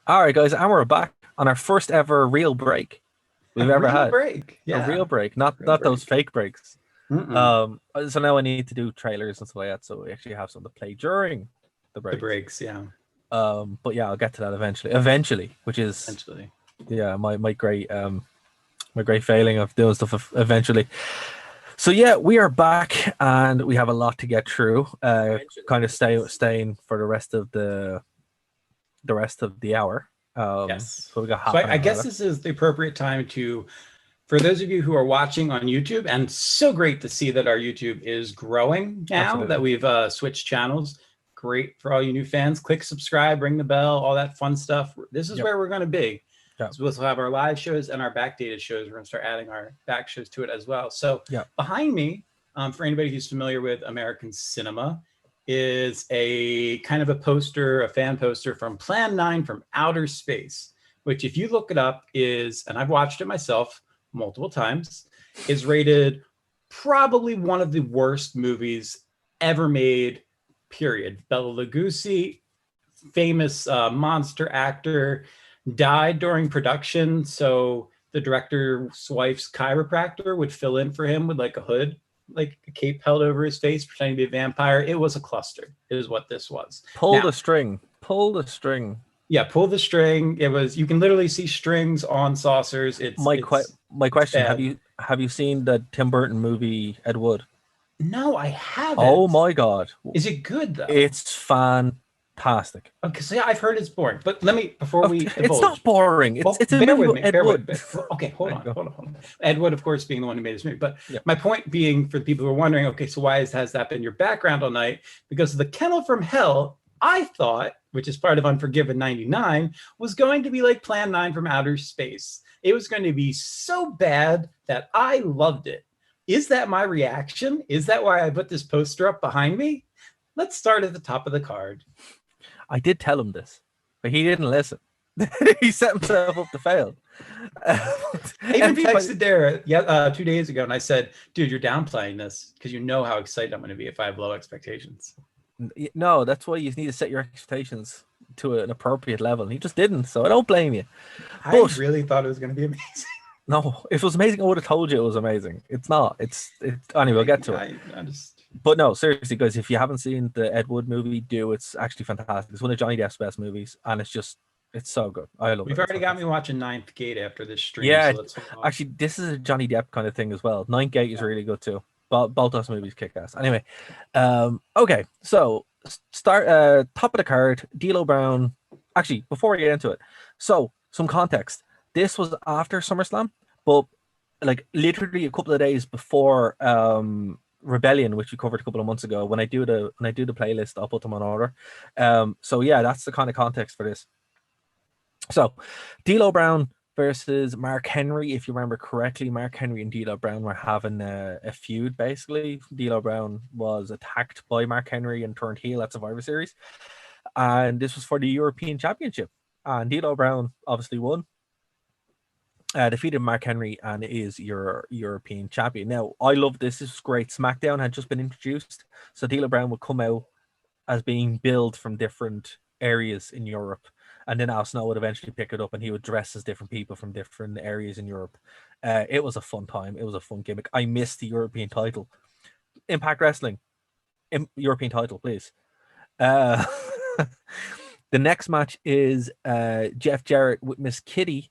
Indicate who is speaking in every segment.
Speaker 1: All right, guys, and we're back on our first ever real break we've ever
Speaker 2: Real
Speaker 1: had.
Speaker 2: break.
Speaker 1: A real
Speaker 2: Yeah.
Speaker 1: break, not
Speaker 2: Real
Speaker 1: not those
Speaker 2: break.
Speaker 1: fake breaks.
Speaker 2: Mm-mm.
Speaker 1: So now I need to do trailers and stuff like that, so we actually have something to play during the
Speaker 2: The
Speaker 1: breaks.
Speaker 2: breaks. Yeah.
Speaker 1: But yeah, I'll get to that eventually. Eventually, which is
Speaker 2: Eventually.
Speaker 1: yeah, my great failing of doing stuff eventually. So yeah, we are back and we have a lot to get through. Kind of staying for the rest of the hour.
Speaker 2: Yes.
Speaker 1: So we got
Speaker 2: So
Speaker 1: half an
Speaker 2: I
Speaker 1: hour
Speaker 2: guess
Speaker 1: left.
Speaker 2: this is the appropriate time for those of you who are watching on YouTube, and so great to see that our YouTube is growing now that
Speaker 1: Absolutely.
Speaker 2: we've switched channels. Great for all you new fans. Click subscribe, ring the bell, all that fun stuff. This is
Speaker 1: Yep.
Speaker 2: where we're going to be.
Speaker 1: Yep.
Speaker 2: So we'll have our live shows and our backdated shows. We're going to start adding our back shows to it as well. So
Speaker 1: Yep.
Speaker 2: behind me, for anybody who's familiar with American cinema, is a kind of a poster, a fan poster from Plan 9 from Outer Space, which, if you look it up, is, and I've watched it myself multiple times, is rated probably one of the worst movies ever made, period. Bela Lugosi, famous monster actor, died during production. So the director's wife's chiropractor would fill in for him with like a hood, like a cape held over his face, pretending to be a vampire. It was a cluster, is what this was.
Speaker 1: Pull
Speaker 2: Now,
Speaker 1: the string. Pull the string.
Speaker 2: yeah, pull the string. It was, you can literally see strings on saucers. It's it's
Speaker 1: My
Speaker 2: it's
Speaker 1: question,
Speaker 2: bad.
Speaker 1: have you seen the Tim Burton movie Ed Wood?
Speaker 2: No, I
Speaker 1: Oh
Speaker 2: haven't.
Speaker 1: my god.
Speaker 2: Is it good though?
Speaker 1: It's fantastic.
Speaker 2: Okay, so yeah, I've heard it's boring. But let me, before we
Speaker 1: It's not
Speaker 2: divulge,
Speaker 1: boring.
Speaker 2: well,
Speaker 1: It's a
Speaker 2: bear
Speaker 1: movie
Speaker 2: with
Speaker 1: with
Speaker 2: me,
Speaker 1: Ed
Speaker 2: bear with
Speaker 1: Wood.
Speaker 2: me. Well, okay, hold
Speaker 1: There you
Speaker 2: on,
Speaker 1: go.
Speaker 2: hold on, hold on. Ed Wood, of course, being the one who made this movie. But
Speaker 1: Yeah.
Speaker 2: my point being, for the people who are wondering, okay, so why has that been your background all night? Because the Kennel from Hell, I thought, which is part of Unforgiven 99, was going to be like Plan 9 from Outer Space. It was going to be so bad that I loved it. Is that my reaction? Is that why I put this poster up behind me? Let's start at the top of the card.
Speaker 1: I did tell him this, but he didn't listen. He set himself up to fail.
Speaker 2: I even
Speaker 1: Everybody,
Speaker 2: texted Dara 2 days ago, and I said, "Dude, you're downplaying this because you know how excited I'm going to be if I have low expectations."
Speaker 1: no, that's why you need to set your expectations to an appropriate level. He just didn't, so I don't blame you.
Speaker 2: I
Speaker 1: But
Speaker 2: really thought it was going to be amazing.
Speaker 1: no, if it was amazing, I would have told you it was amazing. It's not. Anyway. We'll get to it.
Speaker 2: I just
Speaker 1: But no, seriously, guys, if you haven't seen the Ed Wood movie, do. It's actually fantastic. It's one of Johnny Depp's best movies, and it's so good. I love it.
Speaker 2: we've
Speaker 1: It's
Speaker 2: already got me
Speaker 1: fantastic.
Speaker 2: watching Ninth Gate after this stream,
Speaker 1: Yeah,
Speaker 2: so let's hold off.
Speaker 1: actually, this is a Johnny Depp kind of thing as well. Ninth Gate is
Speaker 2: Yeah.
Speaker 1: really good too. Both those movies kick ass. Anyway, okay, so start top of the card, D'Lo Brown. Actually, before we get into it, so some context. This was after SummerSlam, but like literally a couple of days before Rebellion, which we covered a couple of months ago. When I do the playlist, I'll put them on order. So yeah, that's the kind of context for this. So, D'Lo Brown versus Mark Henry. If you remember correctly, Mark Henry and D'Lo Brown were having a feud. Basically, D'Lo Brown was attacked by Mark Henry and turned heel at Survivor Series, and this was for the European Championship. And D'Lo Brown obviously won, defeated Mark Henry, and is your European champion. Now, I love this. This is great. SmackDown had just been introduced, so D'Lo Brown would come out as being billed from different areas in Europe. And then Al Snow would eventually pick it up and he would dress as different people from different areas in Europe. It was a fun time. It was a fun gimmick. I missed the European title. Impact Wrestling, European title, please. Uh, the next match is Jeff Jarrett with Miss Kitty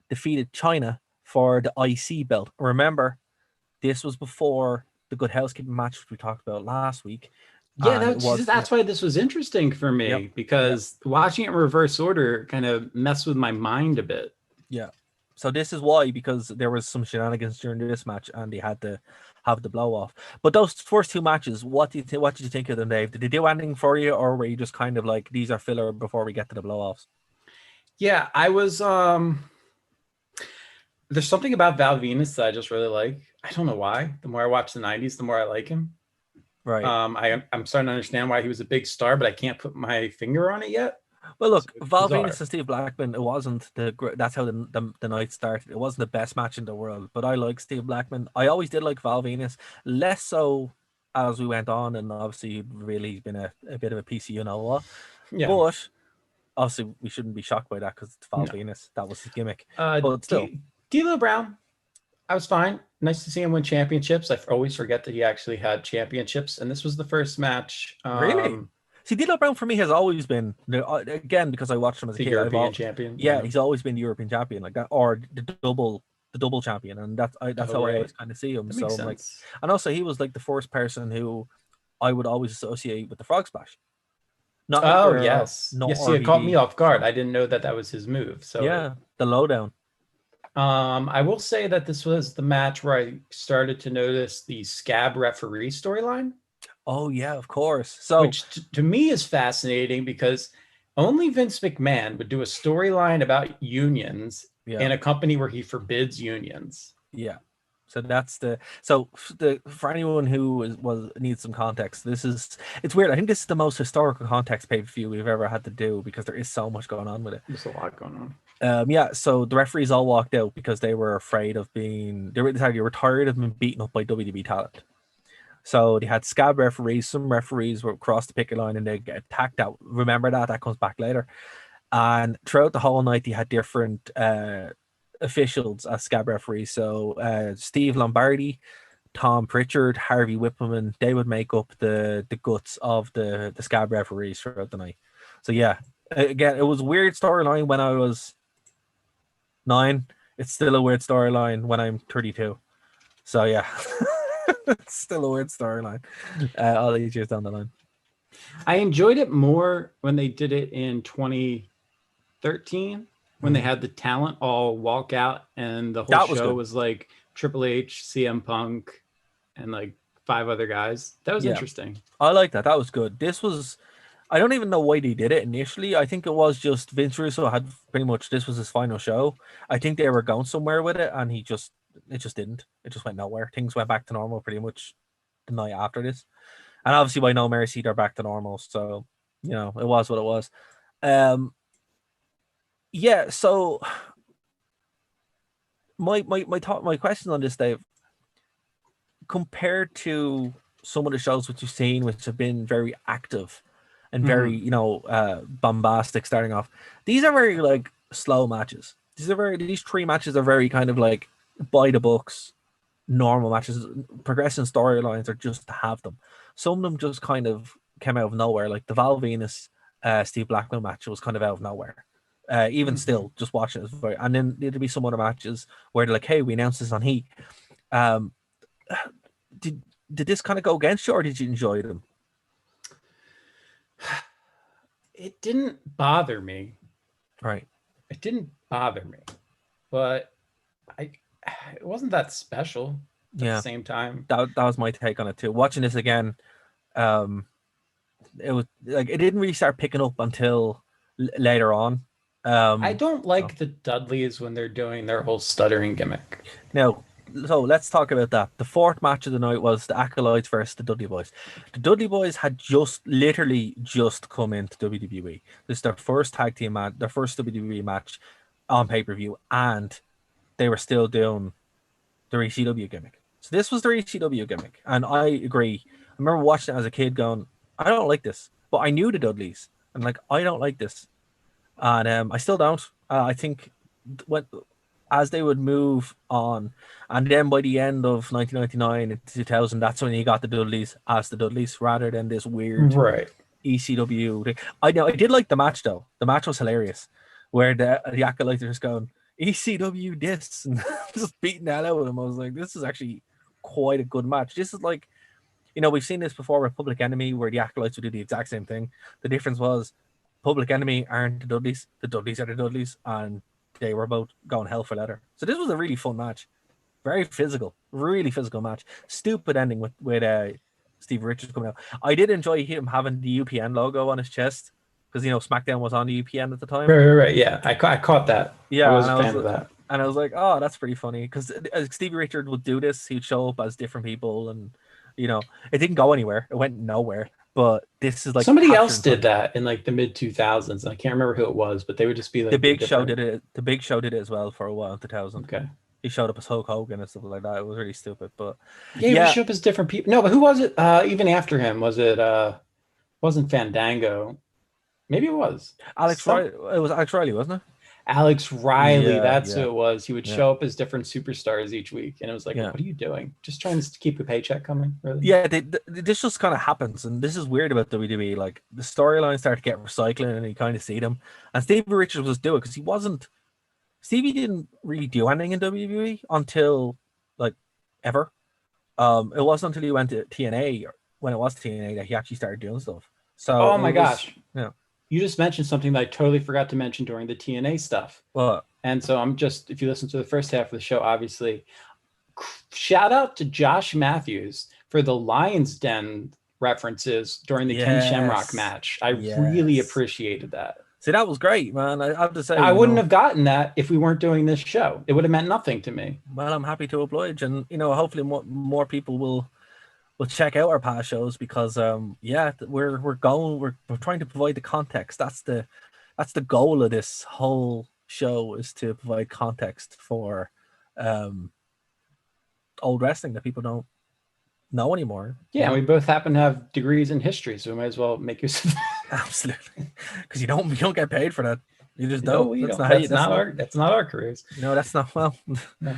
Speaker 1: defeated China for the IC belt. Remember, this was before the Good Housekeeping match, which we talked about last week.
Speaker 2: Yeah,
Speaker 1: And it was, yeah,
Speaker 2: that's why this was interesting for
Speaker 1: yep,
Speaker 2: me,
Speaker 1: yep,
Speaker 2: because watching it in reverse order kind of messed with my mind a bit.
Speaker 1: yeah. So this is why, because there was some shenanigans during this match, and they had to have the blow off. But those first two matches, what did you think of them, Dave? Did they do anything for you, or were you just kind of like these are filler before we get to the blow offs?
Speaker 2: Yeah, I was there's something about Val Venus that I just really like. I don't know why. The more I watch the 90s, the more I like him.
Speaker 1: Right.
Speaker 2: I'm starting to understand why he was a big star, but I can't put my finger on it yet.
Speaker 1: Well,
Speaker 2: So
Speaker 1: look,
Speaker 2: it's
Speaker 1: Val Venus
Speaker 2: bizarre.
Speaker 1: and Steve Blackman. It wasn't that's how the night started. It wasn't the best match in the world, but I like Steve Blackman. I always did like Val Venus, less so as we went on, and obviously really been a bit of a piece of you know what.
Speaker 2: Yeah.
Speaker 1: But obviously we shouldn't be shocked by that because it's Val
Speaker 2: No.
Speaker 1: Venus. That was his gimmick. But still,
Speaker 2: D'Lo Brown, I was fine. Nice to see him win championships. I always forget that he actually had championships, and this was the first match.
Speaker 1: Really? See, D'Lo Brown for me has always been, again, because I watched him as a
Speaker 2: The
Speaker 1: kid.
Speaker 2: European champion.
Speaker 1: Yeah, he's always been the European champion like that, or the double champion, and that's how I always kind of see him.
Speaker 2: That
Speaker 1: So
Speaker 2: makes
Speaker 1: I'm like,
Speaker 2: sense.
Speaker 1: and also he was like the first person who I would always associate with the Frog Splash. Not in
Speaker 2: Oh,
Speaker 1: their,
Speaker 2: yes.
Speaker 1: no
Speaker 2: Yes, see, it caught me
Speaker 1: RVD.
Speaker 2: off guard. I didn't know that that was his move. So
Speaker 1: Yeah, the lowdown.
Speaker 2: I will say that this was the match where I started to notice the scab referee storyline,
Speaker 1: Oh yeah, of course. So
Speaker 2: which to me is fascinating because only Vince McMahon would do a storyline about unions
Speaker 1: yeah,
Speaker 2: in a company where he forbids unions.
Speaker 1: yeah. So that's for anyone who needs some context. It's weird. I think this is the most historical context pay-per-view we've ever had to do because there is so much going on with it.
Speaker 2: There's a lot going on.
Speaker 1: Yeah, so the referees all walked out because they were afraid of they were tired of being beaten up by WWE talent. So they had scab referees. Some referees were across the picket line and they get attacked out. Remember that comes back later. And throughout the whole night, they had different officials as scab referees. So Steve Lombardi, Tom Pritchard, Harvey Whippleman, they would make up the guts of the scab referees throughout the night. So yeah, again, it was a weird storyline when I was 9. It's still a weird storyline when I'm 32. So yeah, it's still a weird storyline all these years down the line.
Speaker 2: I enjoyed it more when they did it in 2013 when they had the talent all walk out and the whole show was like Triple H, CM Punk, and like 5 other guys. That was interesting.
Speaker 1: I like that. That was good. This was, I don't even know why they did it initially. I think it was just Vince Russo had pretty much, this was his final show. I think they were going somewhere with it and it just didn't. It just went nowhere. Things went back to normal pretty much the night after this. And obviously by No Mercy, they're back to normal. So, it was what it was. Yeah, so my question on this, Dave, compared to some of the shows which you've seen, which have been very active and very, bombastic starting off, these are very like slow matches. These 3 matches are very kind of like by the books, normal matches. Progressing storylines are just to have them. Some of them just kind of came out of nowhere, like the Val Venus Steve Blackman match was kind of out of nowhere. Even still, just watching it, and then there'd be some other matches where they're like, "Hey, we announced this on Heat." Did this kind of go against you, or did you enjoy them?
Speaker 2: It didn't bother me.
Speaker 1: Right.
Speaker 2: It didn't bother me, but it wasn't that special at the same time.
Speaker 1: That was my take on it too. Watching this again, it was like it didn't really start picking up until later on.
Speaker 2: I don't like the Dudleys when they're doing their whole stuttering gimmick.
Speaker 1: Now, so let's talk about that. The 4th match of the night was the Acolytes versus the Dudley Boys. The Dudley Boys had literally just come into WWE. This is their first tag team match, their first WWE match on pay-per-view, and they were still doing their ECW gimmick. So this was their ECW gimmick, and I agree. I remember watching it as a kid going, I don't like this, but I knew the Dudleys, and like, I don't like this. And I still don't. I think as they would move on, and then by the end of 1999 and 2000, that's when you got the Dudleys as the Dudleys rather than this weird ECW thing. I did like the match though. The match was hilarious, where the Acolytes are just going ECW this and just beating the hell out of them. I was like, this is actually quite a good match. This is like, we've seen this before with Public Enemy, where the Acolytes would do the exact same thing. The difference was Public Enemy aren't the Dudleys are the Dudleys, and they were both going hell for leather. So this was a really fun match, very physical, really physical match. Stupid ending with Steve Richards coming out. I did enjoy him having the UPN logo on his chest because SmackDown was on the UPN at the time.
Speaker 2: Right. Yeah, I caught that.
Speaker 1: Yeah,
Speaker 2: I was a fan of that.
Speaker 1: And I was like, oh, that's pretty funny because Stevie Richards would do this. He'd show up as different people, and it didn't go anywhere. It went nowhere. But this is like
Speaker 2: somebody else did that in like the mid 2000s. I can't remember who it was, but they would just be like
Speaker 1: the Big Show did it. The Big Show did it as well for a while in 2000.
Speaker 2: Okay,
Speaker 1: he showed up as Hulk Hogan and stuff like that. It was really stupid, but
Speaker 2: he would show up as different people. No, but who was it? Even after him, was it? Wasn't Fandango? Maybe it was.
Speaker 1: Alex Riley. It was Alex Riley, wasn't it?
Speaker 2: Alex Riley,
Speaker 1: Yeah,
Speaker 2: that's who
Speaker 1: yeah,
Speaker 2: it was. He would
Speaker 1: yeah,
Speaker 2: show up as different superstars each week, and it was like,
Speaker 1: yeah.
Speaker 2: what are you doing? Just trying to keep a paycheck coming, really?
Speaker 1: Yeah, this just kind of happens, and this is weird about WWE. Like the storylines start to get recycling, and you kind of see them. And Stevie Richards was doing it because he wasn't. Stevie didn't really do anything in WWE until like ever. It wasn't until he went to TNA, when it was TNA, that he actually started doing stuff. So
Speaker 2: Oh
Speaker 1: it
Speaker 2: my
Speaker 1: was,
Speaker 2: gosh.
Speaker 1: yeah.
Speaker 2: You just mentioned something that I totally forgot to mention during the TNA stuff.
Speaker 1: Well,
Speaker 2: And so I'm just, if you listen to the first half of the show, obviously, shout out to Josh Matthews for the Lion's Den references during the Ken Shamrock
Speaker 1: yes,
Speaker 2: match. I really
Speaker 1: yes.
Speaker 2: appreciated that.
Speaker 1: See, that was great, man. I have to say,
Speaker 2: I wouldn't have gotten that if we weren't doing this show. It would have meant nothing to me.
Speaker 1: well, I'm happy to oblige, and hopefully more people will check out our past shows because yeah, we're trying to provide the context. That's the goal of this whole show, is to provide context for um old wrestling that people don't know anymore.
Speaker 2: Yeah, and we both happen to have degrees in history, so we might as well make use of
Speaker 1: Absolutely, because you don't get paid for that. You just
Speaker 2: no,
Speaker 1: don't.
Speaker 2: we
Speaker 1: That's
Speaker 2: don't.
Speaker 1: not how you.
Speaker 2: That's not our careers.
Speaker 1: No, that's not well.
Speaker 2: No.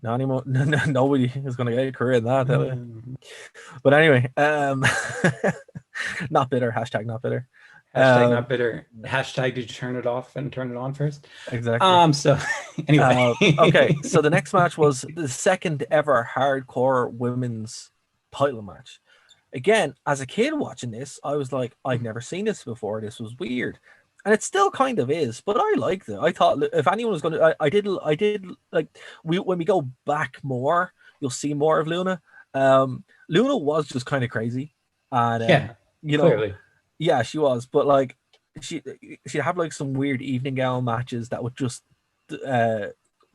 Speaker 1: Not anymore. Nobody is going to get a career in that.
Speaker 2: Mm.
Speaker 1: But anyway, not bitter. Hashtag not bitter.
Speaker 2: Hashtag not bitter. Hashtag did you turn it off and turn it on first?
Speaker 1: Exactly.
Speaker 2: So anyway.
Speaker 1: Okay. So the next match was the second ever hardcore women's title match. Again, as a kid watching this, I was like, I've never seen this before. This was weird. And it still kind of is, but I liked it. I thought if anyone was going to, I did like when we go back more, you'll see more of Luna. Luna was just kind of crazy, and
Speaker 2: Yeah, clearly.
Speaker 1: yeah, she was. But like, she'd have like some weird evening gown matches that would just uh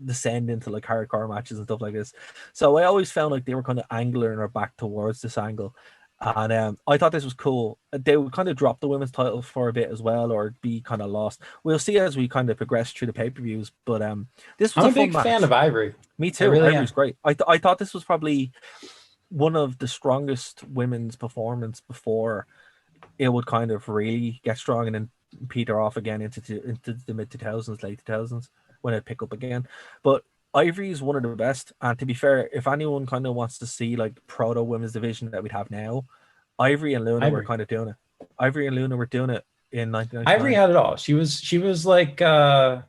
Speaker 1: descend into like hardcore matches and stuff like this. So I always found like they were kind of angling her back towards this angle. And I thought this was cool. They would kind of drop the women's title for a bit as well, or be kind of lost. We'll see as we kind of progress through the pay-per-views. But this was
Speaker 2: I'm
Speaker 1: a
Speaker 2: a
Speaker 1: fun
Speaker 2: big
Speaker 1: match.
Speaker 2: fan of Ivory.
Speaker 1: Me too.
Speaker 2: Really
Speaker 1: Ivory's great. I thought this was probably one of the strongest women's performance before it would kind of really get strong and then peter off again into the mid 2000s, late 2000s, when it pick up again. But Ivory is one of the best. And to be fair, if anyone kind of wants to see like proto women's division that we'd have now, Ivory and Luna were kind of doing it. Ivory and Luna were doing it in 1999.
Speaker 2: Ivory had it all. She was like the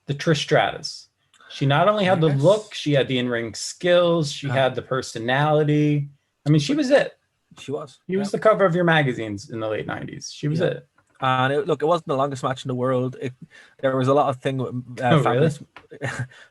Speaker 2: Trish Stratus. She not only had the look, she had the in-ring skills, she had the personality. I mean, she was it.
Speaker 1: She was.
Speaker 2: She was the cover of your magazines in the late 90s. She was it.
Speaker 1: And it wasn't the longest match in the world. There was a lot of thing with Fabulous,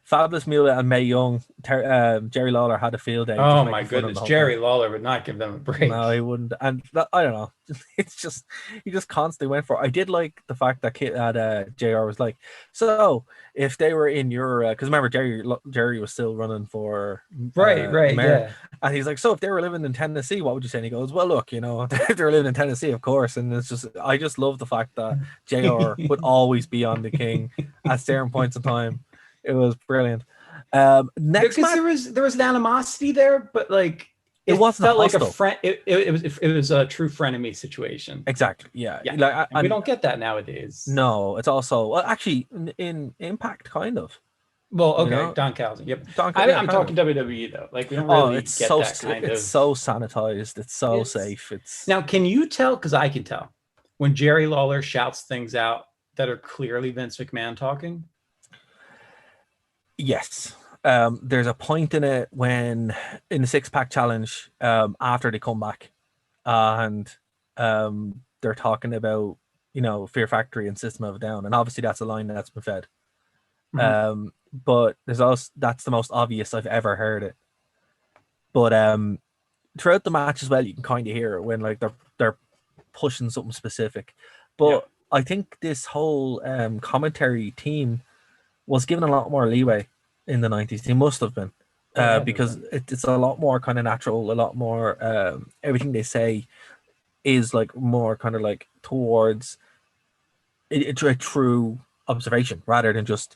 Speaker 1: Fabulous Moolah and Mae Young. Jerry Lawler had a field day.
Speaker 2: Oh my goodness, Jerry Lawler would not give them a break.
Speaker 1: No, he wouldn't. And I don't know. It's just he just constantly went for it. I did like the fact that JR was like, so if they were in your, because remember Jerry was still running for
Speaker 2: right,
Speaker 1: mayor. Yeah. And he's like, so if they were living in Tennessee, what would you say? And he goes, well, look, if they're living in Tennessee, of course. And I just love the fact that JR would always be on the king at certain points in time. It was brilliant. Next
Speaker 2: because there was an animosity there, but like it wasn't felt like a friend. It was a true frenemy situation.
Speaker 1: Exactly. Yeah.
Speaker 2: Like we don't get that nowadays.
Speaker 1: No, it's also actually in Impact kind of.
Speaker 2: Well, okay, Don Callis. Yep. I'm talking WWE though. Like we don't really get that kind of.
Speaker 1: It's so sanitized. It's so safe. It's
Speaker 2: now. Can you tell? Because I can tell when Jerry Lawler shouts things out that are clearly Vince McMahon talking.
Speaker 1: Yes. There's a point in it when in the 6-pack challenge, after they come back, and they're talking about Fear Factory and System of a Down, and obviously that's a line that's been fed. Mm-hmm. But there's also that's the most obvious I've ever heard it. But throughout the match as well, you can kind of hear it when like they're pushing something specific. But I think this whole commentary team was given a lot more leeway in the 90s. They must have been, because it's a lot more kind of natural, a lot more everything they say is like more kind of like towards a true observation rather than just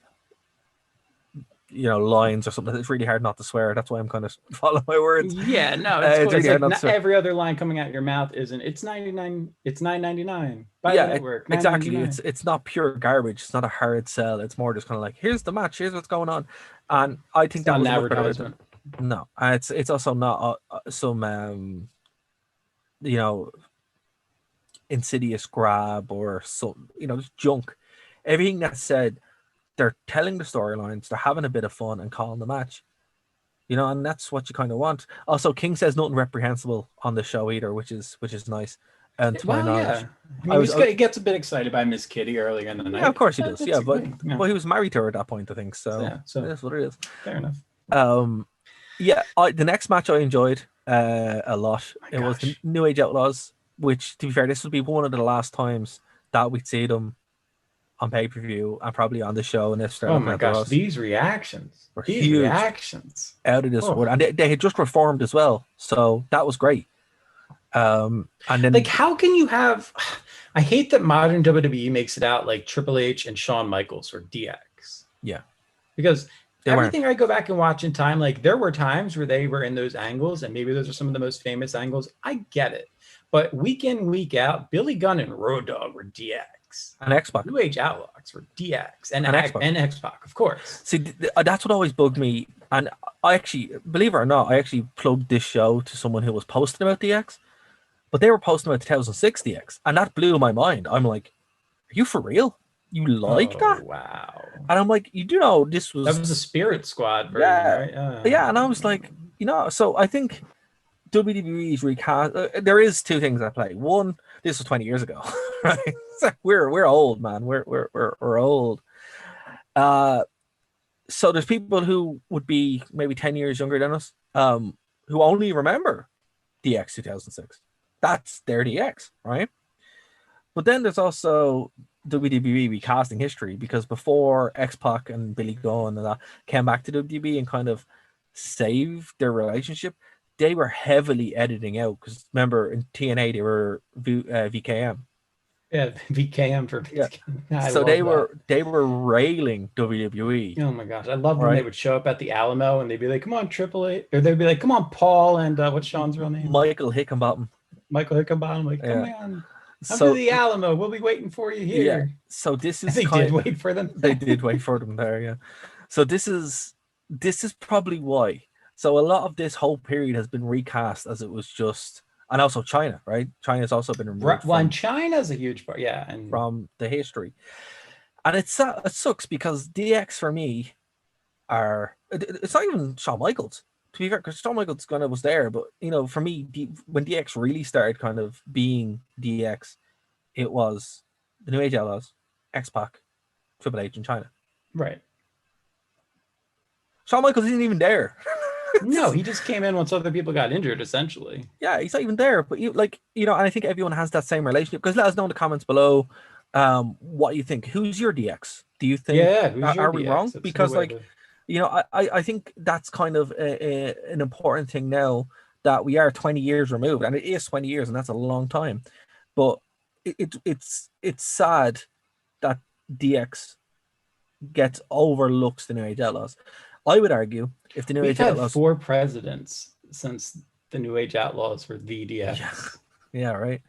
Speaker 1: lines or something. It's really hard not to swear. That's why I'm kind of following my words.
Speaker 2: Yeah, no, it's cool.
Speaker 1: It's really
Speaker 2: It's
Speaker 1: hard
Speaker 2: like
Speaker 1: not to swear.
Speaker 2: every other line coming out of your mouth isn't. It's 99. It's 9.99. Buy the
Speaker 1: Yeah,
Speaker 2: network.
Speaker 1: exactly.
Speaker 2: 9.99.
Speaker 1: It's not pure garbage. It's not a hard sell. It's more just kind of like, here's the match. Here's what's going on, and I think
Speaker 2: It's
Speaker 1: that
Speaker 2: not
Speaker 1: was
Speaker 2: an
Speaker 1: a much better way to.
Speaker 2: advertisement.
Speaker 1: No, and it's also not some insidious grab or some just junk. Everything that's said, they're telling the storylines, they're having a bit of fun and calling the match. And that's what you kind of want. Also, King says nothing reprehensible on the show either, which is nice. And to my
Speaker 2: Well,
Speaker 1: knowledge,
Speaker 2: yeah. I mean, he gets a bit excited by Miss Kitty earlier in the night.
Speaker 1: yeah, of course he does. Yeah, but
Speaker 2: yeah.
Speaker 1: he was married to her at that point, I think. So
Speaker 2: Yeah, so
Speaker 1: that's what it is.
Speaker 2: Fair enough.
Speaker 1: Yeah, the next match I enjoyed a lot. It was the New Age Outlaws, which, to be fair, this would be one of the last times that we'd see them on pay-per-view and probably on the show. And if
Speaker 2: oh my gosh, these reactions
Speaker 1: were
Speaker 2: these
Speaker 1: huge,
Speaker 2: reactions
Speaker 1: out of this world, and they had just reformed as well, so that was great. And then,
Speaker 2: like, how can you have? I hate that modern WWE makes it out like Triple H and Shawn Michaels or DX.
Speaker 1: Yeah,
Speaker 2: because everything I go back and watch in time, like there were times where they were in those angles, and maybe those are some of the most famous angles. I get it, but week in, week out, Billy Gunn and Road Dogg were DX,
Speaker 1: and X-Pac,
Speaker 2: New Age Outlaws were DX, and X-Pac, of course.
Speaker 1: See, that's what always bugged me, and I actually, believe it or not, I actually plugged this show to someone who was posting about DX, but they were posting about 2006 DX, and that blew my mind. I'm like, are you for real? You like that?
Speaker 2: Wow.
Speaker 1: And I'm like, that
Speaker 2: was a Spirit Squad version, right?
Speaker 1: Yeah, and I was like, so I think WWE's recast. There is two things at play. One, this was 20 years ago, right? We're old, man. We're old. So there's people who would be maybe 10 years younger than us, who only remember DX 2006. That's their DX, right? But then there's also WWE recasting history, because before X-Pac and Billy Gunn and that came back to WWE and kind of saved their relationship, they were heavily editing out, because remember in TNA they were VKM.
Speaker 2: Yeah, VKM for
Speaker 1: yeah. So they were railing WWE.
Speaker 2: Oh my gosh, I love when they would show up at the Alamo and they'd be like, "Come on, Triple H," or they'd be like, "Come on, Paul," and what's Sean's real name?
Speaker 1: Michael Hickenbottom.
Speaker 2: Like, come on. Come to the Alamo. We'll be waiting for you here.
Speaker 1: Yeah. So this is.
Speaker 2: They did wait for them.
Speaker 1: They did wait for them there. Yeah. So this is probably why. So a lot of this whole period has been recast as it was just, and also China, right? China's also been removed.
Speaker 2: Well, China's a huge part, yeah, and
Speaker 1: from the history, and it sucks because DX for me it's not even Shawn Michaels. To be fair, because Shawn Michaels kind of was there, but for me, when DX really started kind of being DX, it was the New Age Outlaws, X-Pac, Triple H, and China.
Speaker 2: Right.
Speaker 1: Shawn Michaels isn't even there.
Speaker 2: No, he just came in once other people got injured, essentially.
Speaker 1: Yeah, he's not even there. But and I think everyone has that same relationship. Because let us know in the comments below what you think. Who's your DX? Do you think?
Speaker 2: Yeah,
Speaker 1: are we wrong? Because I think that's kind of an important thing now, that we are 20 years removed, and it is 20 years, and that's a long time. But it's sad that DX gets overlooks the New Age Outlaws. I would argue if the New Age Outlaws...
Speaker 2: We've had 4 presidents since the New Age Outlaws were the DX.
Speaker 1: Yeah, right.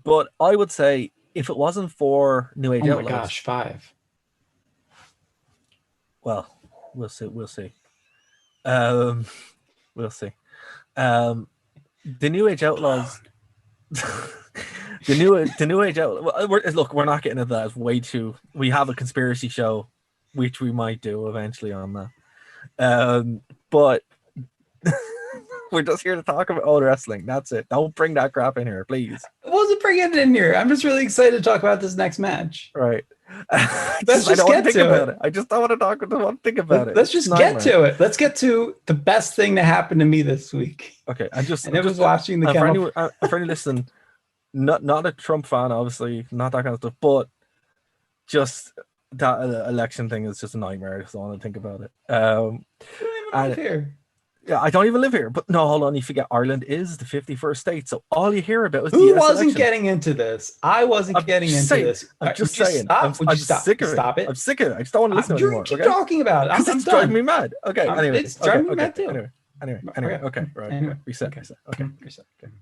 Speaker 1: But I would say if it wasn't for New Age Outlaws...
Speaker 2: Oh my gosh, 5.
Speaker 1: Well, we'll see. We'll see. The New Age Outlaws... the New Age Outlaws... Look, we're not getting into that. It's way too... We have a conspiracy show, which we might do eventually on that. But we're just here to talk about old wrestling. That's it. Don't bring that crap in here, please.
Speaker 2: I wasn't bringing it in here. I'm just really excited to talk about this next match.
Speaker 1: Right.
Speaker 2: Let's just get to it.
Speaker 1: I just don't want to talk. I don't want to think about it.
Speaker 2: Let's just get to it. Let's get to the best thing that happened to me this week.
Speaker 1: Okay. I was
Speaker 2: watching the
Speaker 1: for any listen, not a Trump fan, obviously, not that kind of stuff, but just that election thing is just a nightmare. I just don't want to think about it.
Speaker 2: And here.
Speaker 1: Yeah, I don't even live here. But no, hold on. You forget Ireland is the 51st state. So all you hear about is the
Speaker 2: Who
Speaker 1: US
Speaker 2: wasn't
Speaker 1: election.
Speaker 2: getting into this? I wasn't
Speaker 1: I'm
Speaker 2: getting
Speaker 1: just
Speaker 2: into
Speaker 1: saying.
Speaker 2: this.
Speaker 1: I'm just
Speaker 2: Would you
Speaker 1: saying.
Speaker 2: stop? Would you
Speaker 1: I'm
Speaker 2: stop?
Speaker 1: sick of it.
Speaker 2: Stop
Speaker 1: I'm
Speaker 2: it.
Speaker 1: sick of it. I just don't want to listen
Speaker 2: You
Speaker 1: anymore.
Speaker 2: keep
Speaker 1: Okay?
Speaker 2: talking about it.
Speaker 1: Because
Speaker 2: I'm
Speaker 1: it's driving
Speaker 2: done.
Speaker 1: me mad. Okay. Anyway.
Speaker 2: It's
Speaker 1: Okay.
Speaker 2: driving me
Speaker 1: Okay.
Speaker 2: mad too.
Speaker 1: Anyway. Okay. Right.
Speaker 2: Anyway.
Speaker 1: Right. Reset.
Speaker 2: Okay.
Speaker 1: Reset. Okay.
Speaker 2: Mhm.
Speaker 1: Reset. Okay.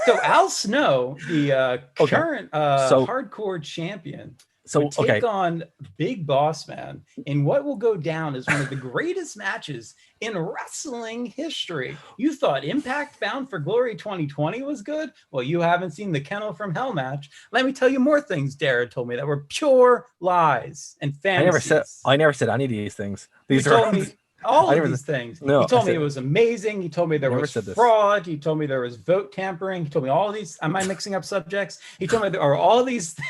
Speaker 2: So Al Snow, the
Speaker 1: Okay.
Speaker 2: current
Speaker 1: So
Speaker 2: hardcore champion, would take
Speaker 1: okay.
Speaker 2: on Big Boss Man in what will go down as one of the greatest matches in wrestling history. You thought Impact Bound for Glory 2020 was good? Well, you haven't seen the Kennel from Hell match. Let me tell you more things Dara told me that were pure lies and fantasies.
Speaker 1: I never said any of these things.
Speaker 2: You
Speaker 1: These are
Speaker 2: told me all
Speaker 1: I
Speaker 2: of
Speaker 1: never
Speaker 2: these
Speaker 1: said,
Speaker 2: things.
Speaker 1: no.
Speaker 2: You told
Speaker 1: I
Speaker 2: me
Speaker 1: said,
Speaker 2: it was amazing. You told me there
Speaker 1: never
Speaker 2: was
Speaker 1: said this.
Speaker 2: fraud. You told me there was vote tampering. You told me all of these. Am I mixing up subjects? You told me there are all these things.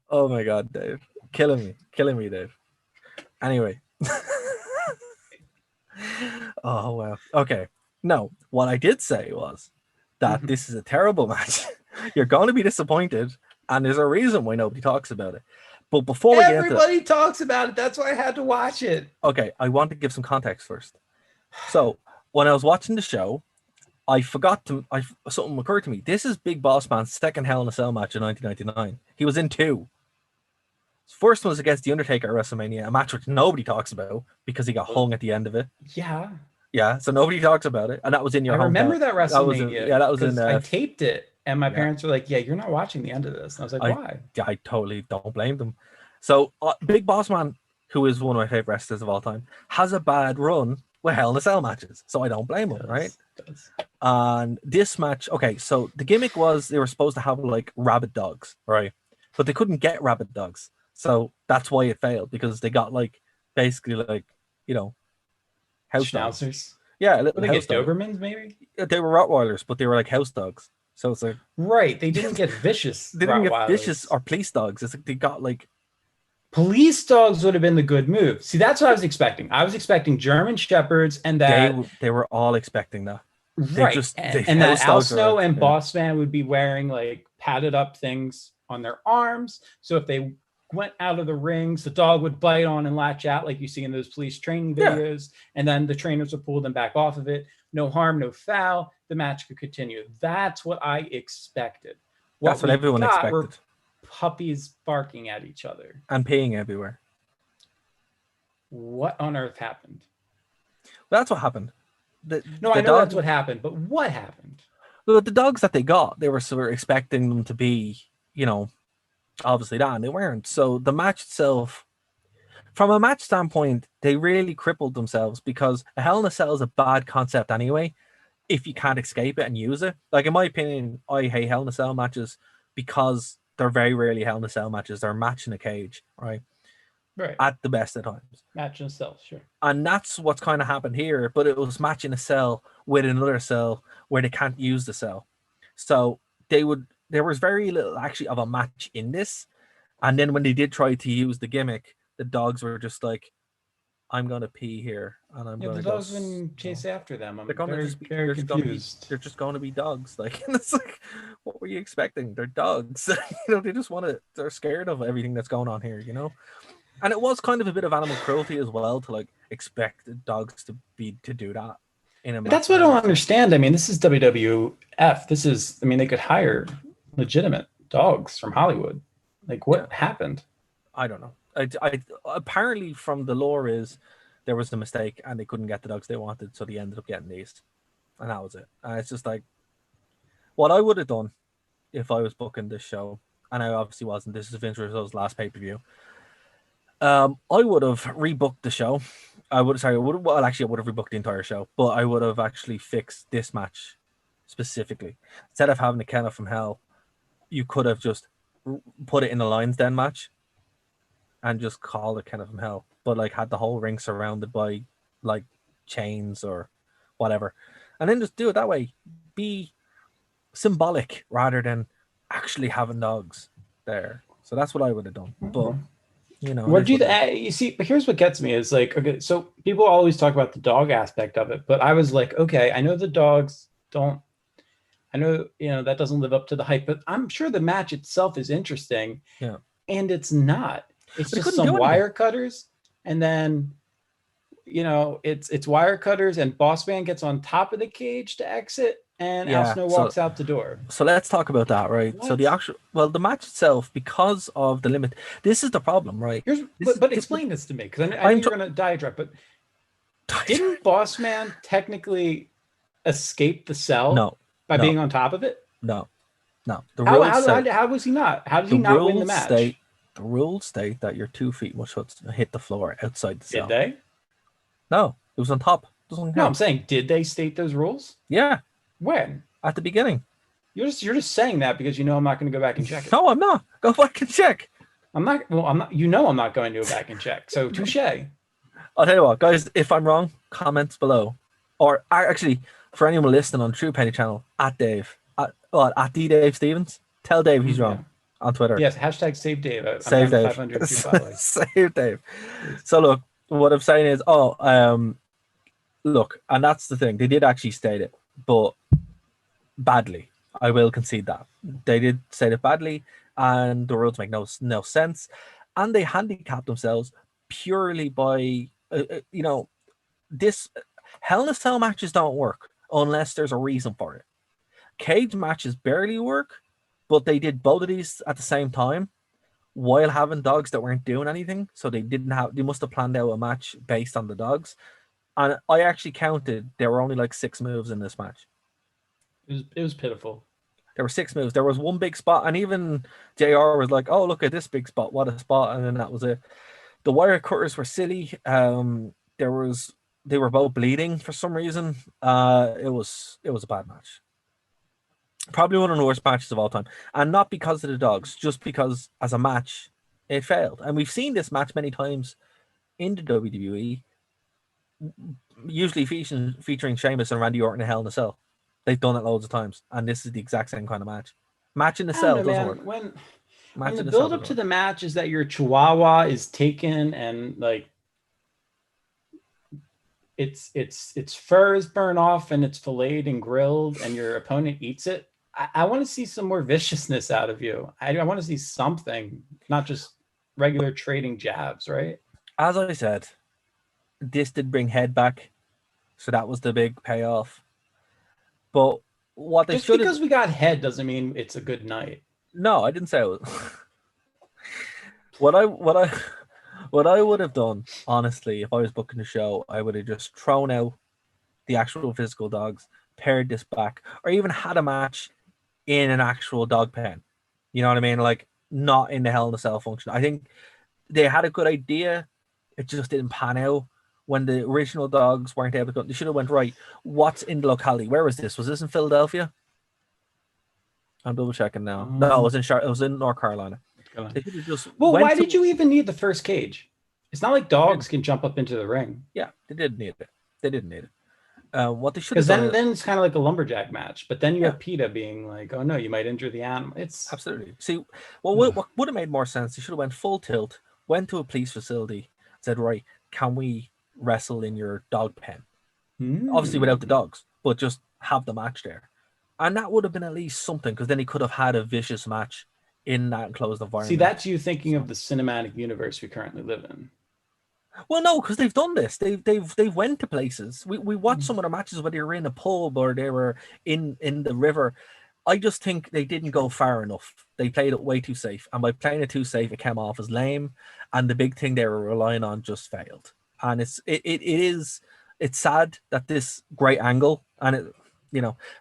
Speaker 1: Oh my God, Dave. Killing me, Dave. Anyway. Oh, wow. Okay. No, what I did say was that this is a terrible match. You're going to be disappointed, and there's a reason why nobody talks about it. But before we get into
Speaker 2: Everybody talks about it. That's why I had to watch it.
Speaker 1: okay, I want to give some context first. So when I was watching the show, I forgot to. Something occurred to me. This is Big Boss Man's second Hell in a Cell match in 1999. He was in two. His first one was against The Undertaker at WrestleMania, a match which nobody talks about because he got hung at the end of it.
Speaker 2: Yeah.
Speaker 1: Yeah, so nobody talks about it, and that was in your
Speaker 2: I
Speaker 1: hometown.
Speaker 2: remember that WrestleMania.
Speaker 1: That was in.
Speaker 2: I taped it, and my
Speaker 1: yeah.
Speaker 2: parents were like, "Yeah, you're not watching the end of this." And I was like, "Why?"
Speaker 1: I totally don't blame them. So Big Boss Man, who is one of my favorite wrestlers of all time, has a bad run with Hell in a Cell matches, so I don't blame him, right? And this match, okay, so the gimmick was they were supposed to have like rabid dogs, right? But they couldn't get rabid dogs, so that's why it failed because they got like basically like house dogs.
Speaker 2: Schnauzers.
Speaker 1: Yeah,
Speaker 2: What they get, Dobermans maybe?
Speaker 1: They were Rottweilers, but they were like house dogs. So it's like
Speaker 2: right, they didn't get vicious.
Speaker 1: They didn't get vicious or police dogs. It's like they got like
Speaker 2: police dogs would have been the good move. See, that's what I was expecting. I was expecting German Shepherds, and that
Speaker 1: they were all expecting that.
Speaker 2: Right, and that Al Snow and Boss Man would be wearing like padded up things on their arms. So if they went out of the rings, the dog would bite on and latch out like you see in those police training videos, and then the trainers would pull them back off of it. No harm, no foul. The match could continue. That's what I expected.
Speaker 1: That's what everyone expected. Were
Speaker 2: puppies barking at each other
Speaker 1: and peeing everywhere.
Speaker 2: What on earth happened?
Speaker 1: That's what happened.
Speaker 2: I know that's what happened, but what happened?
Speaker 1: Well, the dogs that they got, they were sort of expecting them to be, obviously that, and they weren't. So the match itself, from a match standpoint, they really crippled themselves because a Hell in a Cell is a bad concept anyway, if you can't escape it and use it. Like, in my opinion, I hate Hell in a Cell matches because they're very rarely Hell in a Cell matches. They're a match in a cage, right?
Speaker 2: Right.
Speaker 1: At the best of times.
Speaker 2: Match in a cell, sure.
Speaker 1: And that's what's kind of happened here, but it was match in a cell with another cell where they can't use the cell. So there was very little actually of a match in this. And then when they did try to use the gimmick, the dogs were just like, I'm gonna pee here, and I'm gonna.
Speaker 2: The dogs wouldn't chase after them. I'm very confused.
Speaker 1: They're just going to be dogs. Like, and it's like, what were you expecting? They're dogs. They just want to. They're scared of everything that's going on here. And it was kind of a bit of animal cruelty as well to like expect dogs to do that.
Speaker 2: But that's what I don't understand. I mean, this is WWF. They could hire legitimate dogs from Hollywood. Like, what happened?
Speaker 1: I don't know. I apparently from the lore is there was a mistake and they couldn't get the dogs they wanted, so they ended up getting these, and that was it. And it's just like what I would have done if I was booking this show, and I obviously wasn't. This is Vince Russo's last pay-per-view. I would have rebooked the show. I would have rebooked the entire show, but I would have actually fixed this match specifically. Instead of having the Kennel from Hell, you could have just put it in the Lions Den match and just called it Kennel from Hell, but like had the whole ring surrounded by like chains or whatever, and then just do it that way. Be symbolic rather than actually having dogs there. So that's what I would have done. But
Speaker 2: what do you see? But here's what gets me is like, okay, so people always talk about the dog aspect of it, but I was like, okay, I know the dogs don't. I know that doesn't live up to the hype, but I'm sure the match itself is interesting.
Speaker 1: Yeah,
Speaker 2: and it's not. It's just some wire cutters, and then it's wire cutters, and Boss Man gets on top of the cage to exit, and Al
Speaker 1: Yeah,
Speaker 2: Snow walks out the door.
Speaker 1: so let's talk about that, right? So
Speaker 2: What?
Speaker 1: the match itself, because of the limit, this is the problem, right?
Speaker 2: But explain this to me, because I know
Speaker 1: I'm
Speaker 2: you're going to diatribe, but didn't Boss Man technically escape the cell
Speaker 1: no,
Speaker 2: by
Speaker 1: no,
Speaker 2: being on top of it?
Speaker 1: no, no. The
Speaker 2: How
Speaker 1: rules
Speaker 2: how
Speaker 1: say
Speaker 2: how, how was he not? How did
Speaker 1: the
Speaker 2: he not win the
Speaker 1: rules
Speaker 2: match?
Speaker 1: state the rules state that your 2 feet must hit the floor outside the
Speaker 2: Did
Speaker 1: cell.
Speaker 2: they?
Speaker 1: No, it was on top. Doesn't
Speaker 2: No, I'm
Speaker 1: count.
Speaker 2: saying, did they state those rules?
Speaker 1: Yeah,
Speaker 2: When?
Speaker 1: at the beginning.
Speaker 2: You're just saying that because I'm not going to go back and check it.
Speaker 1: No, I'm not. Go back and check.
Speaker 2: I'm not. Well, I'm not. I'm not going to go back and check. So touche.
Speaker 1: I'll tell you what, guys. If I'm wrong, comments below, or actually, for anyone listening on True Penny channel, at Dave, at D Dave Stevens, tell Dave he's wrong on Twitter.
Speaker 2: Yes, hashtag save Dave. I'm
Speaker 1: Save
Speaker 2: down to
Speaker 1: Dave.
Speaker 2: 500 followers.
Speaker 1: Save Dave. So look, what I'm saying is, look, and that's the thing. They did actually state it, but badly. I will concede that they did state it badly, and the rules make no sense, and they handicapped themselves purely by this. Hell in a Cell matches don't work unless there's a reason for it. Cage matches barely work, but they did both of these at the same time while having dogs that weren't doing anything. So they must have planned out a match based on the dogs. And I actually counted, there were only like 6 moves in this match.
Speaker 2: It was pitiful.
Speaker 1: There were 6 moves. There was one big spot, and even JR was like, "Oh, look at this big spot! What a spot!" And then that was it. The wire cutters were silly. They were both bleeding for some reason. It was a bad match. Probably one of the worst matches of all time, and not because of the dogs, just because as a match, it failed. And we've seen this match many times in the WWE, usually featuring Sheamus and Randy Orton in Hell in a Cell. They've done it loads of times, and this is the exact same kind of match. Match in the cell doesn't work.
Speaker 2: When the build up to the match is that your Chihuahua is taken and like its fur is burned off and it's filleted and grilled, and your opponent eats it. I want to see some more viciousness out of you. I want to see something, not just regular trading jabs, right?
Speaker 1: As I said, this did bring Head back, so that was the big payoff. But what they
Speaker 2: just because we got Head doesn't mean it's a good night.
Speaker 1: No, I didn't say it was. what I would have done, honestly, if I was booking the show, I would have just thrown out the actual physical dogs, paired this back, or even had a match in an actual dog pen. You know what I mean? Like, not in the Hell in a Cell function. I think they had a good idea. It just didn't pan out. When the original dogs weren't able to go, they should have went, right, what's in the locality? Where was this? Was this in Philadelphia? I'm double checking now. No, it was in North Carolina.
Speaker 2: Why did you even need the first cage? It's not like dogs can jump up into the ring.
Speaker 1: Yeah, they didn't need it. What they should
Speaker 2: have done, then it's kind of like a lumberjack match. But then you have PETA being like, "Oh no, you might injure the animal." It's
Speaker 1: absolutely. See, what would have made more sense? They should have went full tilt, went to a police facility, said, "Right, can we wrestle in your dog pen?" Obviously without the dogs, but just have the match there, and that would have been at least something, because then he could have had a vicious match in that enclosed environment.
Speaker 2: See, that's you thinking of the cinematic universe we currently live in.
Speaker 1: Well, no, because they've done this. They've went to places. We watched some of their matches where they were in a pub or they were in the river. I just think they didn't go far enough. They played it way too safe, and by playing it too safe, it came off as lame. And the big thing they were relying on just failed. And it's sad that this great angle, and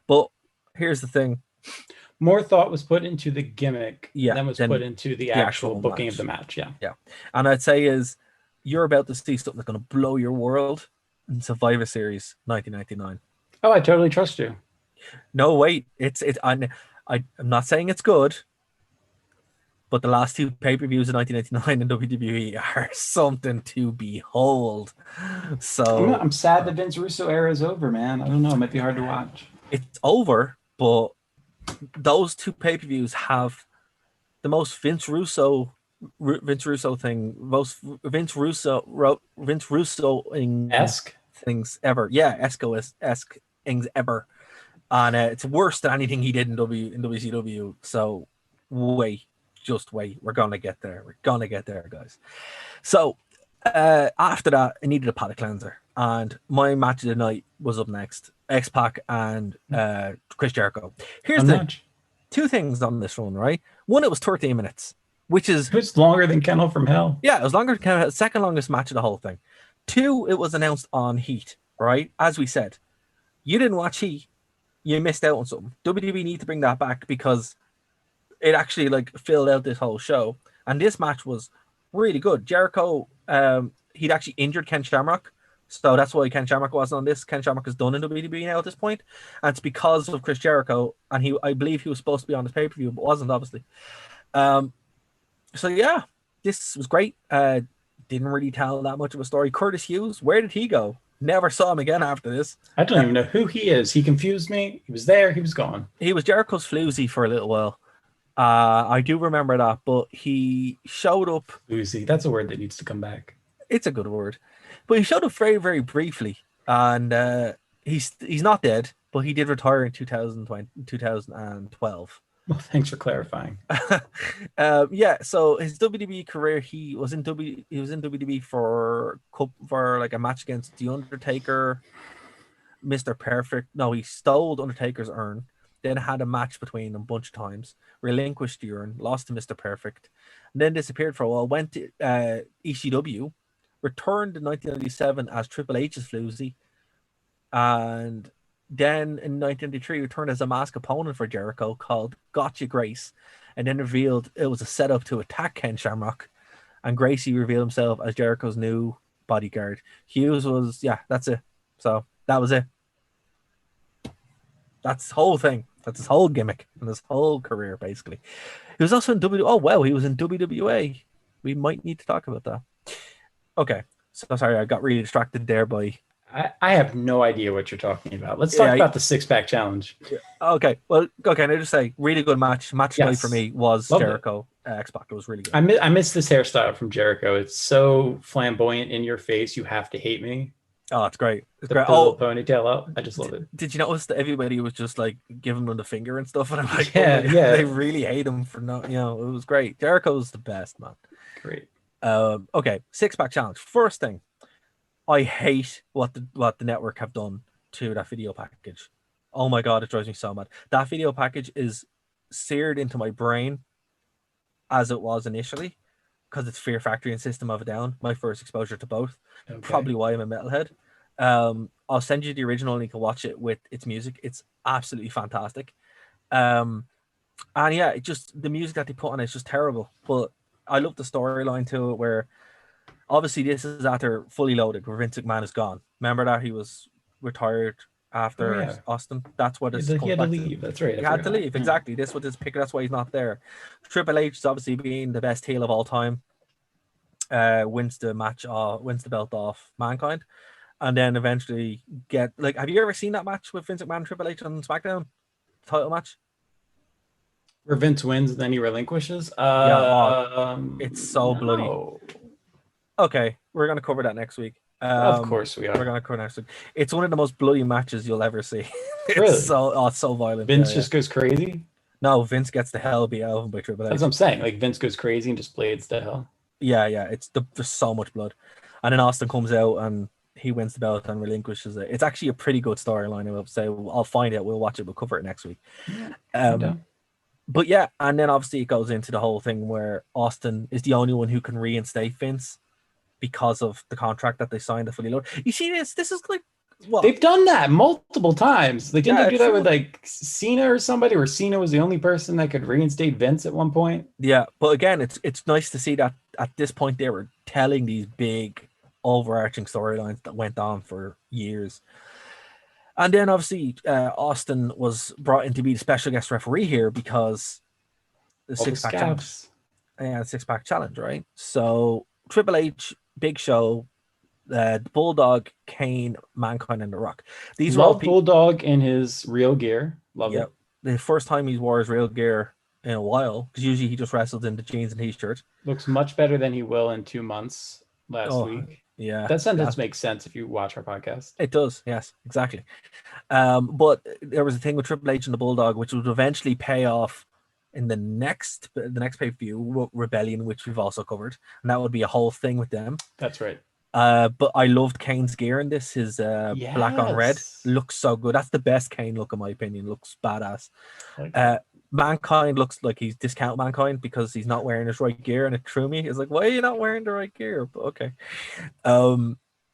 Speaker 1: but here's the thing:
Speaker 2: more thought was put into the gimmick than was put into the actual booking of the match.
Speaker 1: Yeah, and I'd say you're about to see something that's going to blow your world in Survivor Series 1999.
Speaker 2: Oh, I totally trust you.
Speaker 1: No, wait. I'm not saying it's good, but the last 2 pay-per-views in 1999 in WWE are something to behold. So
Speaker 2: I'm sad the Vince Russo era is over, man. I don't know. It might be hard to watch.
Speaker 1: It's over, but those 2 pay-per-views have the most Vince Russo thing, most Vince Russo
Speaker 2: esque
Speaker 1: things ever. Yeah, esque things ever, and it's worse than anything he did in WCW. So wait, we're gonna get there. We're gonna get there, guys. So After that, I needed a palate cleanser, and my match of the night was up next: X-Pac and Chris Jericho. Here's
Speaker 2: Fun
Speaker 1: the
Speaker 2: match.
Speaker 1: two things on this run, right? One, it was 13 minutes, which is,
Speaker 2: It was longer than Kennel from Hell.
Speaker 1: yeah, it was longer, kind of second longest match of the whole thing. Two, it was announced on Heat, right? As we said, you didn't watch Heat, you missed out on something. WWE need to bring that back because it actually like filled out this whole show, and this match was really good. Jericho, he'd actually injured Ken Shamrock, so that's why Ken Shamrock wasn't on this. Ken Shamrock is done in WWE now at this point, and it's because of Chris Jericho, and I believe he was supposed to be on this pay per view, but wasn't obviously. Um, so yeah, this was great. Didn't really tell that much of a story. Curtis Hughes, where did he go? Never saw him again after this.
Speaker 2: I don't even know who he is. He confused me. He was there. He was gone.
Speaker 1: He was Jericho's floozy for a little while. I do remember that, but he showed up.
Speaker 2: Floozy. That's a word that needs to come back.
Speaker 1: It's a good word, but he showed up very, very briefly, and he's not dead, but he did retire in 2012.
Speaker 2: Well, thanks for clarifying.
Speaker 1: Yeah, so his WWE career, he was in WWE for like a match against The Undertaker, Mr. Perfect. No, he stole Undertaker's urn, then had a match between them a bunch of times, relinquished the urn, lost to Mr. Perfect, and then disappeared for a while, went to ECW, returned in 1997 as Triple H's floozy, and then in 1993 returned as a masked opponent for Jericho called Gotcha Grace, and then revealed it was a setup to attack Ken Shamrock, and Gracie revealed himself as Jericho's new bodyguard. Hughes was, yeah, that's it. So that was it. That's his whole thing. That's his whole gimmick and his whole career, basically. He was also in WWE. Oh, well, he was in WWA. We might need to talk about that. Okay. So sorry, I got really distracted there by...
Speaker 2: I have no idea what you're talking about. Let's talk about the six-pack challenge.
Speaker 1: Yeah. Okay. Well, okay. Now just say, really good match. Match night for me was
Speaker 2: Loved
Speaker 1: Jericho. X-Pac. It was really good.
Speaker 2: I miss this hairstyle from Jericho. It's so flamboyant in your face. You have to hate me.
Speaker 1: Oh, it's great. It's
Speaker 2: the
Speaker 1: great.
Speaker 2: Little ponytail out. I just love it.
Speaker 1: Did you notice that everybody was just like giving him the finger and stuff? And I'm like,
Speaker 2: yeah,
Speaker 1: oh
Speaker 2: yeah.
Speaker 1: They really hate him for not, it was great. Jericho's the best, man.
Speaker 2: Great.
Speaker 1: Okay, six-pack challenge. First thing, I hate what the network have done to that video package. Oh my god, it drives me so mad. That video package is seared into my brain as it was initially, because it's Fear Factory and System of a Down, my first exposure to both. Okay. Probably why I'm a metalhead. I'll send you the original and you can watch it with its music. It's absolutely fantastic. And yeah, it just, the music that they put on it is just terrible. But I love the storyline to it, where obviously this is after Fully Loaded, where Vince McMahon is gone. Remember that he was retired after Austin? That's what it's
Speaker 2: he had to leave. That's right.
Speaker 1: He had to leave. Exactly. This was his pick. That's why he's not there. Triple H is obviously being the best heel of all time. Wins the belt off Mankind, and then eventually have you ever seen that match with Vince McMahon and Triple H on SmackDown? Title match?
Speaker 2: Where Vince wins and then he relinquishes?
Speaker 1: It's so bloody. Okay, we're going to cover that next week.
Speaker 2: Of course we are.
Speaker 1: We're going to cover next week. It's one of the most bloody matches you'll ever see.
Speaker 2: Really?
Speaker 1: It's so violent.
Speaker 2: Vince just goes crazy?
Speaker 1: No, Vince gets the hell beat out of him by Triple H.
Speaker 2: That's what I'm saying. Like, Vince goes crazy and just blades the hell.
Speaker 1: Yeah. There's so much blood. And then Austin comes out and he wins the belt and relinquishes it. It's actually a pretty good storyline, I will say. I'll find it. We'll watch it. We'll cover it next week. But yeah, and then obviously it goes into the whole thing where Austin is the only one who can reinstate Vince because of the contract that they signed to Fully Loaded. You see this is like, what?
Speaker 2: They've done that multiple times. They didn't do that with like Cena or somebody, where Cena was the only person that could reinstate Vince at one point.
Speaker 1: Yeah, but again, it's nice to see that at this point they were telling these big overarching storylines that went on for years. And then obviously Austin was brought in to be the special guest referee here because the six-pack challenge. Yeah, the six-pack challenge, right? So Triple H, Big Show, Bulldog, Kane, Mankind, and The Rock.
Speaker 2: These were all Bulldog in his real gear. Love it.
Speaker 1: The first time he wore his real gear in a while, because usually he just wrestled in the jeans and t-shirt.
Speaker 2: Looks much better than he will in 2 months last week.
Speaker 1: Yeah,
Speaker 2: that sentence makes sense if you watch our podcast.
Speaker 1: It does, yes, exactly. But there was a thing with Triple H and the Bulldog, which would eventually pay off in the next pay-per-view, Rebellion, which we've also covered, and that would be a whole thing with them.
Speaker 2: That's right.
Speaker 1: But I loved Kane's gear in this. His black on red
Speaker 2: Yes.
Speaker 1: looks so good. That's the best Kane look in my opinion. Looks badass.
Speaker 2: Like
Speaker 1: Mankind looks like he's discount Mankind because he's not wearing his right gear, and it threw me. It's like, why are you not wearing the right gear? But okay.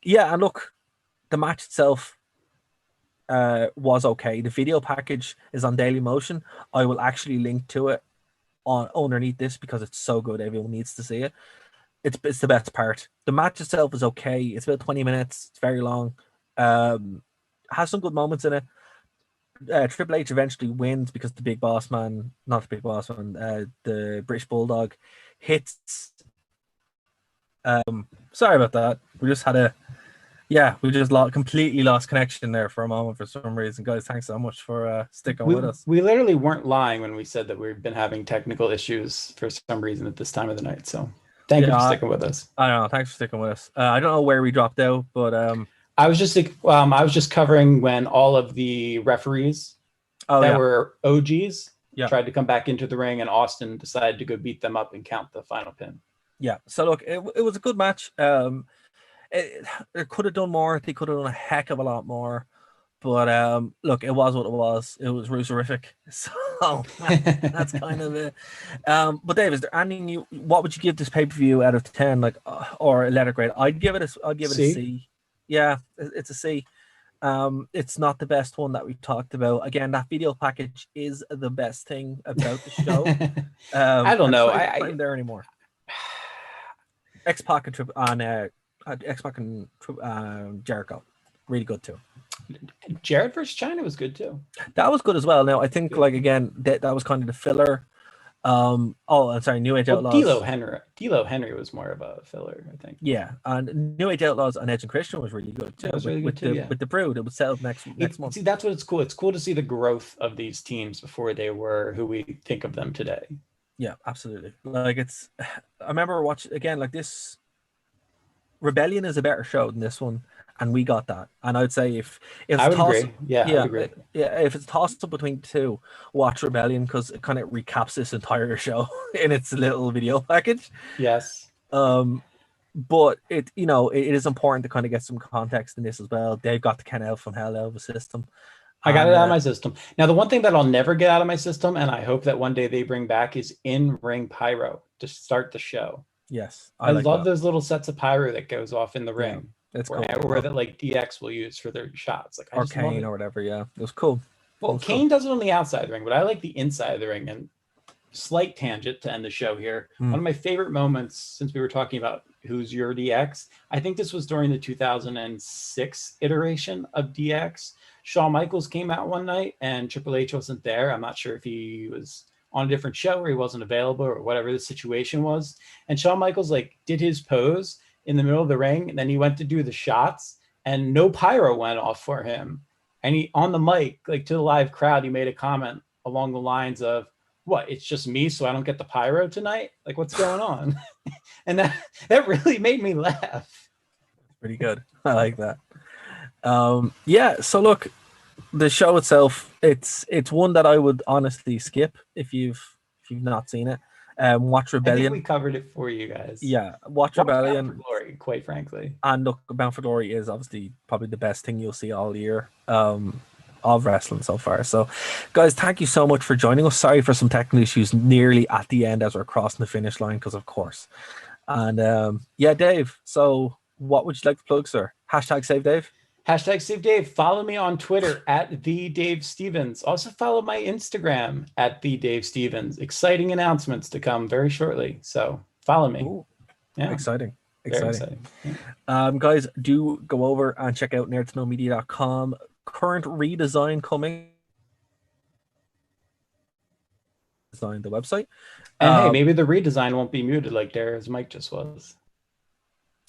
Speaker 1: Yeah, and look, the match itself was okay. The video package is on Daily Motion. I will actually link to it on underneath this because it's so good. Everyone needs to see it. It's the best part. The match itself is okay. It's about 20 minutes. It's very long. Has some good moments in it. Triple H eventually wins because the big boss man, not the big boss man, the British Bulldog hits. Sorry about that. We just had completely lost connection there for a moment for some reason. Guys, thanks so much for sticking with us.
Speaker 2: We literally weren't lying when we said that we've been having technical issues for some reason at this time of the night. So thank you for sticking with us.
Speaker 1: I don't know. Thanks for sticking with us. I don't know where we dropped out, but
Speaker 2: I was just covering when all of the referees were OGs tried to come back into the ring, and Austin decided to go beat them up and count the final pin.
Speaker 1: Yeah. So look, it was a good match. It could have done more. They could have done a heck of a lot more. But look, it was what it was. It was horrific. So that's kind of it. But Dave, is there anything what would you give this pay-per-view out of 10, like, or a letter grade? I'd give it a C. Yeah, it's a C. It's not the best one that we've talked about. Again, that video package is the best thing about the show.
Speaker 2: I don't know.
Speaker 1: I'm there anymore. X-Pac and Jericho, really good too.
Speaker 2: Jarrett versus China was good too.
Speaker 1: That was good as well. Now I think like again that was kind of the filler. I'm sorry, New Age Outlaws.
Speaker 2: D'Lo Henry was more of a filler, I think.
Speaker 1: Yeah, and New Age Outlaws and Edge and Christian was really good too. With the Brood, it was set up next month.
Speaker 2: See, that's what it's cool. It's cool to see the growth of these teams before they were who we think of them today.
Speaker 1: Yeah, absolutely. Like I remember watching again like this. Rebellion is a better show than this one, and we got that. And I'd say if
Speaker 2: I would agree. Yeah, I would agree.
Speaker 1: Yeah, if it's tossed up between two, watch Rebellion because it kind of recaps this entire show in its little video package.
Speaker 2: Yes.
Speaker 1: But it is important to kind of get some context in this as well. They've got the Ken Out from Hell Elvis system.
Speaker 2: I got it out of my system. Now, the one thing that I'll never get out of my system, and I hope that one day they bring back, is in-ring pyro to start the show.
Speaker 1: Yes,
Speaker 2: I love those little sets of pyro that goes off in the ring.
Speaker 1: It's cool.
Speaker 2: Or that like DX will use for their shots, like
Speaker 1: or Kane or whatever. Yeah, it was cool.
Speaker 2: Well, Kane does it on the outside of the ring, but I like the inside of the ring. And slight tangent to end the show here. One of my favorite moments, since we were talking about who's your DX, I think this was during the 2006 iteration of DX. Shawn Michaels came out one night and Triple H wasn't there. I'm not sure if he was on a different show or he wasn't available or whatever the situation was. And Shawn Michaels like did his pose in the middle of the ring, and then he went to do the shots and no pyro went off for him. And he, on the mic, like to the live crowd, he made a comment along the lines of, what, it's just me, so I don't get the pyro tonight? Like, what's going on? And that really made me laugh.
Speaker 1: Pretty good. I like that. Yeah, so look, the show itself, it's one that I would honestly skip if you've not seen it. Watch Rebellion.
Speaker 2: I think we covered it for you guys.
Speaker 1: Yeah, watch Rebellion.
Speaker 2: Bound for Glory, quite frankly.
Speaker 1: And look, Bound for Glory is obviously probably the best thing you'll see all year of wrestling so far. So, guys, thank you so much for joining us. Sorry for some technical issues nearly at the end as we're crossing the finish line, because of course. And yeah, Dave, so what would you like to plug, sir? Hashtag Save Dave.
Speaker 2: Hashtag Save Dave. Follow me on Twitter at the Dave Stevens. Also follow my Instagram at the Dave Stevens. Exciting announcements to come very shortly. So follow me.
Speaker 1: Ooh, yeah, exciting.
Speaker 2: Very exciting.
Speaker 1: Yeah. Guys, do go over and check out nerdtoknowmedia.com. Current redesign coming. Design the website.
Speaker 2: And hey, maybe the redesign won't be muted like Dara's mic just was.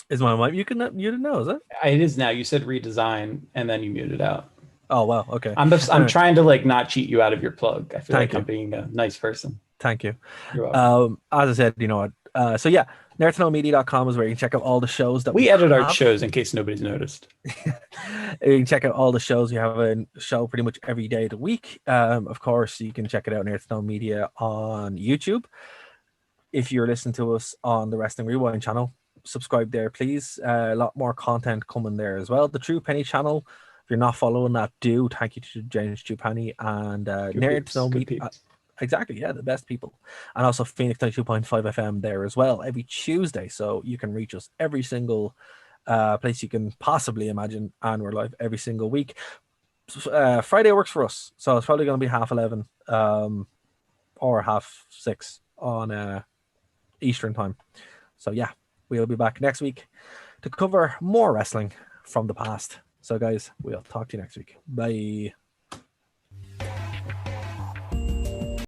Speaker 1: Is my mic you didn't know, is it?
Speaker 2: It is now. You said redesign and then you muted out.
Speaker 1: Oh wow, okay.
Speaker 2: I'm trying to like not cheat you out of your plug. I feel like I'm being a nice person.
Speaker 1: Thank you.
Speaker 2: You're welcome.
Speaker 1: As I said, you know what? So yeah, nerdtoknowmedia.com is where you can check out all the shows that
Speaker 2: we edit our shows in case nobody's noticed.
Speaker 1: You can check out all the shows. We have a show pretty much every day of the week. Of course, you can check it out, Nerd to Know Media, on YouTube. If you're listening to us on the Wrestling Rewind channel, subscribe there, please. A lot more content coming there as well. The True Penny channel, if you're not following that, do. Thank you to James True Penny and Nerd to Know Media. Exactly, yeah, the best people. And also Phoenix 92.5 FM there as well every Tuesday. So you can reach us every single place you can possibly imagine, and we're live every single week. Friday works for us, so it's probably going to be 11:30 or 6:30 on Eastern time. So yeah, we'll be back next week to cover more wrestling from the past. So guys, we'll talk to you next week. Bye.